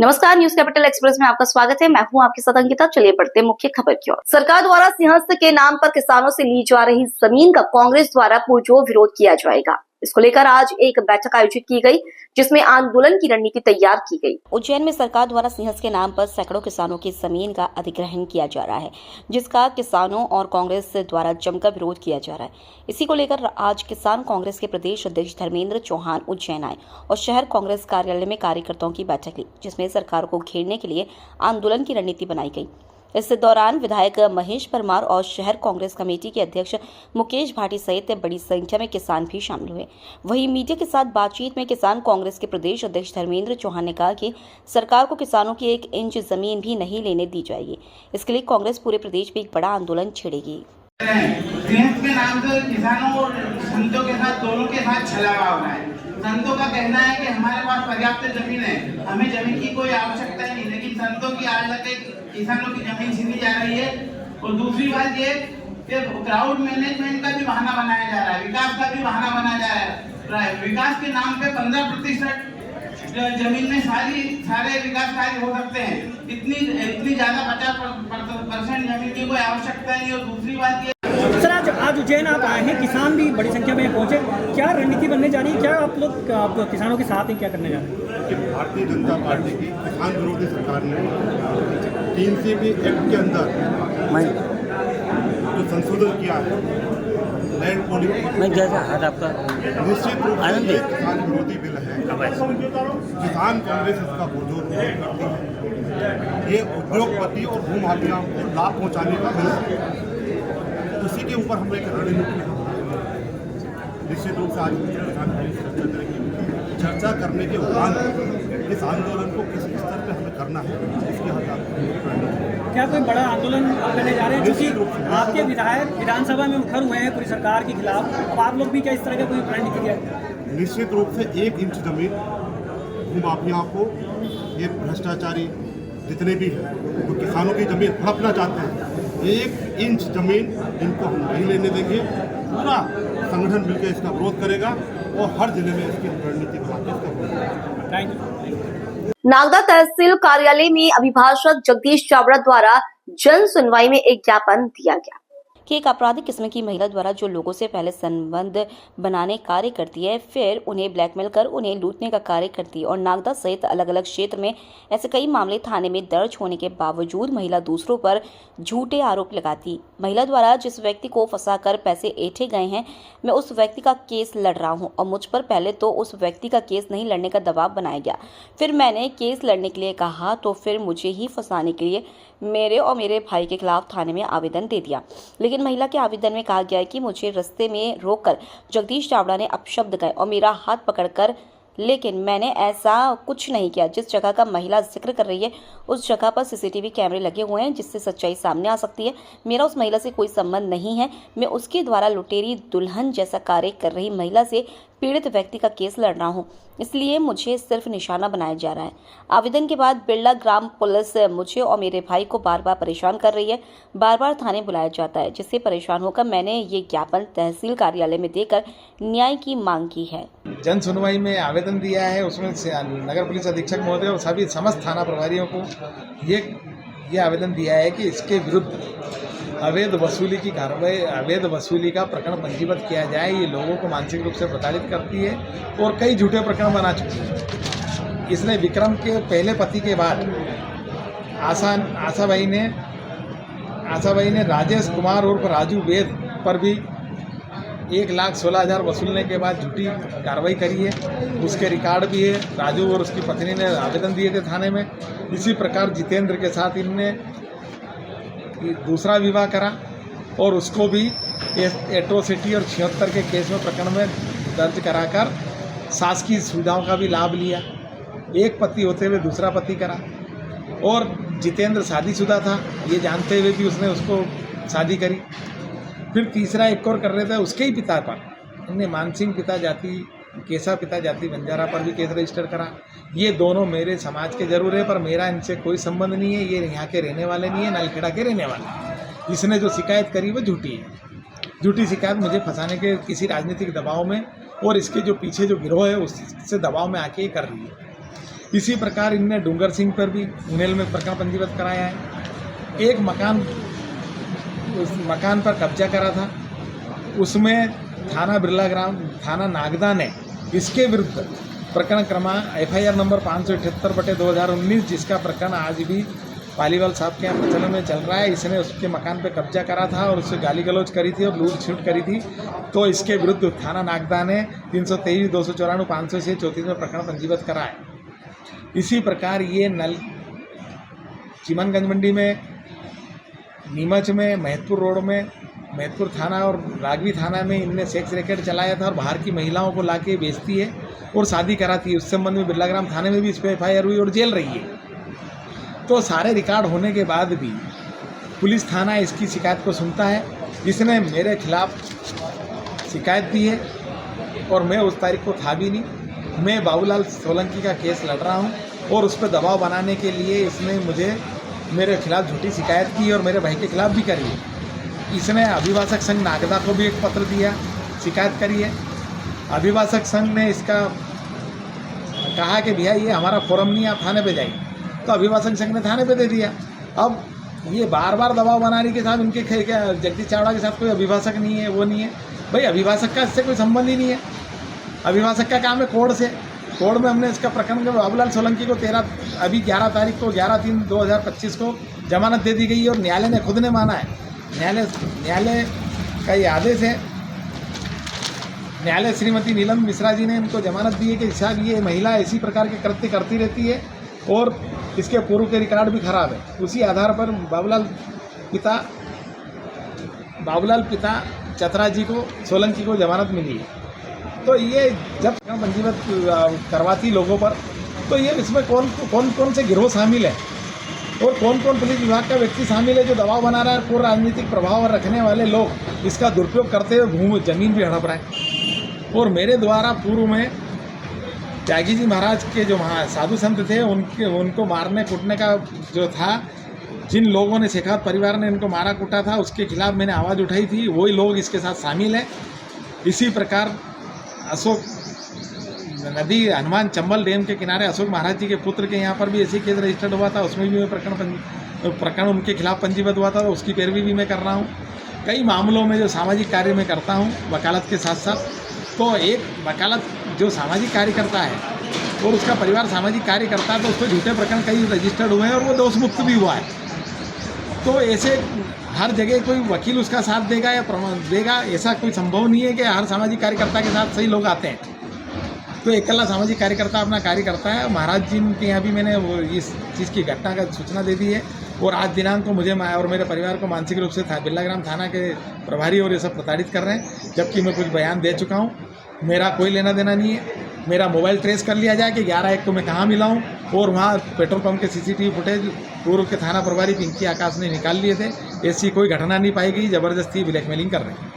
नमस्कार, news capital express में आपका स्वागत है। मैं हूं आपके साथ अंकिता। चलिए बढ़ते हैं मुख्य खबर की ओर। सरकार द्वारा सिंहस्थ के नाम पर किसानों से ली जा रही जमीन का कांग्रेस द्वारा पुरजोर विरोध किया जाएगा। इसको लेकर आज एक बैठक आयोजित की गई, जिसमें आंदोलन की रणनीति तैयार की गई। उज्जैन में सरकार द्वारा सिंहस्थ के नाम पर सैकड़ों किसानों की जमीन का अधिग्रहण किया जा रहा है, जिसका किसानों और कांग्रेस द्वारा जमकर विरोध किया जा रहा है। इसी को लेकर आज किसान कांग्रेस के प्रदेश अध्यक्ष धर्मेंद्र चौहान उज्जैन आए और शहर कांग्रेस कार्यालय में कार्यकर्ताओं की बैठक ली, जिसमें सरकार को घेरने के लिए आंदोलन की रणनीति बनाई गई। इस दौरान विधायक महेश परमार और शहर कांग्रेस कमेटी के अध्यक्ष मुकेश भाटी सहित बड़ी संख्या में किसान भी शामिल हुए। वहीं मीडिया के साथ बातचीत में किसान कांग्रेस के प्रदेश अध्यक्ष धर्मेंद्र चौहान ने कहा कि सरकार को किसानों की 1 इंच जमीन भी नहीं लेने दी जाएगी। इसके लिए कांग्रेस पूरे प्रदेश में एक बड़ा आंदोलन छेड़ेगी। सिंहस्थ के नाम से किसानों और संतों के साथ दोनों के साथ छलावा हो रहा है। संतों का कहना है कि हमारे पास पर्याप्त जमीन है, हमें जमीन की कोई आवश्यकता ही नहीं, लेकिन संतों की आज तक किसानों की जमीन छीनी जा रही है। और दूसरी बात ये कि क्राउड मैनेजमेंट का भी बहाना बनाया जा रहा है, विकास का भी बहाना बनाया जा रहा है। विकास के नाम पे 15% जमीन में सारे विकास कार्य हो सकते हैं। इतनी ज्यादा 50% जमीन की कोई आवश्यकता नहीं। और दूसरी बात ये सर, आज उज्जैन आप आए हैं, किसान भी बड़ी संख्या में पहुंचे, क्या रणनीति बनने जा रही है? क्या आप लोग किसानों के साथ हैं, क्या करने जा रहे हैं? भारतीय जनता पार्टी की किसान विरोधी सरकार ने 3CB एक्ट के अंदर जो संशोधन किया है, लैंड पॉलिसी, निश्चित रूप से किसान विरोधी बिल है। किसान कांग्रेस इसका पुरजोर विरोध करती है। ये उद्योगपति और भूमाफियाओं को लाभ पहुंचाने का बिल है। उसी के ऊपर हम एक रणनीति निश्चित रूप से आज चर्चा करने के उपरांत इस आंदोलन को किस स्तर पर हमें करना है, इसके आधार क्या कोई बड़ा आंदोलन करने जा रहे हैं? क्योंकि आपके विधायक विधानसभा में उखड़ हुए हैं पूरी सरकार के खिलाफ, अब आप लोग भी क्या इस तरह का कोई रणनीति किया? निश्चित रूप से 1 इंच जमीन भूमाफियाओं को, ये भ्रष्टाचारी जितने भी हैं वो किसानों की जमीन हड़पना चाहते हैं, 1 इंच जमीन इनको हम नहीं लेने देंगे। पूरा संगठन मिलकर इसका विरोध करेगा और हर जिले में इसकी रणनीति बनाकर इसका विरोध करेगा। Thank you. नागदा तहसील कार्यालय में अभिभाषक जगदीश चावड़ा द्वारा जन सुनवाई में एक ज्ञापन दिया गया कि एक आपराधिक किस्म की महिला द्वारा जो लोगों से पहले संबंध बनाने कार्य करती है, फिर उन्हें ब्लैकमेल कर उन्हें लूटने का कार्य करती है और नागदा सहित अलग अलग क्षेत्र में ऐसे कई मामले थाने में दर्ज होने के बावजूद महिला दूसरों पर झूठे आरोप लगाती। महिला द्वारा जिस व्यक्ति को फंसाकर पैसे ऐंठे गए हैं, मैं उस व्यक्ति का केस लड़ रहा हूं और मुझ पर पहले तो उस व्यक्ति का केस नहीं लड़ने का दबाव बनाया गया। फिर मैंने केस लड़ने के लिए कहा तो फिर मुझे ही फंसाने के लिए मेरे और मेरे भाई के खिलाफ थाने में आवेदन दे दिया। लेकिन महिला के आवेदन में कहा गया है कि मुझे रास्ते में रोककर जगदीश चावड़ा ने अपशब्द कहे और मेरा हाथ पकड़कर, लेकिन मैंने ऐसा कुछ नहीं किया। जिस जगह का महिला जिक्र कर रही है उस जगह पर सीसीटीवी कैमरे लगे हुए हैं, जिससे सच्चाई सामने आ सकती है। मेरा उस महिला से कोई संबंध नहीं है। मैं उसके द्वारा लुटेरी दुल्हन जैसा कार्य कर रही महिला से पीड़ित व्यक्ति का केस लड़ रहा हूं, इसलिए मुझे सिर्फ निशाना बनाया जा रहा है। आवेदन के बाद बिरला ग्राम पुलिस मुझे और मेरे भाई को बार बार परेशान कर रही है। बार बार थाने बुलाया जाता है, जिससे परेशान होकर मैंने ये ज्ञापन तहसील कार्यालय में देकर न्याय की मांग की है। जन सुनवाई में आवेदन दिया है, उसमें नगर पुलिस अधीक्षक महोदय और सभी समस्त थाना प्रभारियों को ये आवेदन दिया है कि इसके विरुद्ध अवैध वसूली की कार्रवाई, अवैध वसूली का प्रकरण पंजीबद्ध किया जाए। ये लोगों को मानसिक रूप से प्रताड़ित करती है और कई झूठे प्रकरण बना चुकी है। इसने विक्रम के पहले पति के बाद आशाबाई ने राजेश कुमार उर्फ राजू वेद पर भी 1,16,000 वसूलने के बाद झूठी कार्रवाई करी है। उसके रिकॉर्ड भी है। राजू और उसकी पत्नी ने आवेदन दिए थे थाने में। इसी प्रकार जितेंद्र के साथ इनने दूसरा विवाह करा और उसको भी एट्रोसिटी और 76 के केस में प्रकरण में दर्ज कराकर शासकीय सुविधाओं का भी लाभ लिया। एक पति होते हुए दूसरा पति करा और जितेंद्र शादीशुदा था, ये जानते हुए भी उसने उसको शादी करी। फिर तीसरा एक और कर रहे थे, उसके ही पिता पर इन्हें मानसिंह पिता जाति, केसा पिता जाति बंजारा पर भी केस रजिस्टर करा। ये दोनों मेरे समाज के जरूर है, पर मेरा इनसे कोई संबंध नहीं है। ये यहाँ के रहने वाले नहीं है, नलखेड़ा के रहने वाले। इसने जो शिकायत करी वो झूठी है। झूठी शिकायत मुझे फंसाने के किसी राजनीतिक दबाव में और इसके जो पीछे जो गिरोह है उससे दबाव में आके कर रही है। इसी प्रकार इनने डूंगर सिंह पर भी उनेल में प्रकरण पंजीबद्ध कराया है। एक उस मकान पर कब्जा करा था, उसमें थाना बिरला ग्राम, थाना नागदा ने इसके विरुद्ध प्रकरण FIR नंबर 578/2019, जिसका प्रकरण आज भी पालीवाल साहब के यहाँ प्रचलन में चल रहा है। इसने उसके मकान पे कब्जा करा था और उससे गाली गलौज करी थी और लूट छूट करी थी। तो इसके विरुद्ध थाना नागदा ने 323, 294, 500 34 में प्रकरण पंजीबद्ध करा है। इसी प्रकार ये चिमनगंज मंडी में, नीमच में, महतपुर रोड में, महतपुर थाना और रागवी थाना में इनने सेक्स रैकेट चलाया था और बाहर की महिलाओं को लाके बेचती है और शादी कराती है। उस संबंध में बिरलाग्राम थाने में भी इस पर FIR हुई और जेल रही है। तो सारे रिकॉर्ड होने के बाद भी पुलिस थाना इसकी शिकायत को सुनता है। इसने मेरे खिलाफ शिकायत दी है और मैं उस तारीख को था भी नहीं। मैं बाबूलाल सोलंकी का केस लड़ रहा हूँ और उस पर दबाव बनाने के लिए इसने मेरे खिलाफ झूठी शिकायत की और मेरे भाई के खिलाफ भी करी है। इसने अभिभाषक संघ नागदा को भी एक पत्र दिया, शिकायत करी है। अभिभाषक संघ ने इसका कहा कि भैया ये हमारा फोरम नहीं है, आप थाने पे जाइए। तो अभिभाषक संघ ने थाने पे दे दिया। अब ये बार बार दबाव बनाने के साथ इनके जगदीश चावड़ा के साथ कोई अभिभाषक नहीं है, वो नहीं है। भाई अभिभाषक का इससे कोई संबंध ही नहीं है। अभिभाषक का काम है कोर्ट से। कोर्ट में हमने इसका प्रकरण के बाबूलाल सोलंकी को 11 तारीख को 11/3/2025 को जमानत दे दी गई और न्यायालय ने खुद ने माना है। न्यायालय का ये आदेश है। न्यायालय श्रीमती नीलम मिश्रा जी ने इनको जमानत दी है कि साहब ये महिला इसी प्रकार के कृत्य करती रहती है और इसके पूर्व के रिकॉर्ड भी खराब है। उसी आधार पर बाबूलाल पिता चतरा जी को, सोलंकी को जमानत मिली है। तो ये जब पंजीबद्ध करवाती लोगों पर, तो ये इसमें कौन से गिरोह शामिल है और कौन पुलिस विभाग का व्यक्ति शामिल है जो दबाव बना रहा है। पूर्ण राजनीतिक प्रभाव रखने वाले लोग इसका दुरुपयोग करते हुए जमीन भी हड़प रहे हैं। और मेरे द्वारा पूर्व में त्यागी जी महाराज के जो साधु संत थे उनको मारने कूटने का जो था, जिन लोगों ने शेखावत परिवार ने इनको मारा कूटा था, उसके खिलाफ मैंने आवाज़ उठाई थी। वही लोग इसके साथ शामिल हैं। इसी प्रकार अशोक नदी हनुमान चंबल डैम के किनारे अशोक महाराज जी के पुत्र के यहाँ पर भी ऐसी केस रजिस्टर्ड हुआ था, उसमें भी मैं प्रकरण उनके खिलाफ पंजीबद्ध हुआ था। तो उसकी पैरवी भी मैं कर रहा हूँ। कई मामलों में जो सामाजिक कार्य में करता हूँ वकालत के साथ साथ। तो एक वकालत जो सामाजिक कार्य करता है और उसका परिवार सामाजिक कार्य करता है, तो उस पर झूठे प्रकरण कई रजिस्टर्ड हुए हैं और वो दोष मुक्त भी हुआ है। तो ऐसे हर जगह कोई वकील उसका साथ देगा या प्रमाण देगा, ऐसा कोई संभव नहीं है कि हर सामाजिक कार्यकर्ता के साथ सही लोग आते हैं। तो एकला सामाजिक कार्यकर्ता अपना कार्य करता है। महाराज जी के यहाँ भी मैंने वो इस चीज़ की घटना का सूचना दे दी है और आज दिनांक को मुझे और मेरे परिवार को मानसिक रूप से बिरलाग्राम थाना के प्रभारी और ये सब प्रताड़ित कर रहे हैं, जबकि मैं कुछ बयान दे चुका हूँ। मेरा कोई लेना देना नहीं है। मेरा मोबाइल ट्रेस कर लिया जाए कि 11/1 को मैं कहाँ मिला हूँ और वहाँ पेट्रोल पंप के CCTV फुटेज पूर्व के थाना प्रभारी पिंकी आकाश ने निकाल लिए थे। ऐसी कोई घटना नहीं पाई गई। ज़बरदस्ती ब्लैकमेलिंग कर रहे हैं।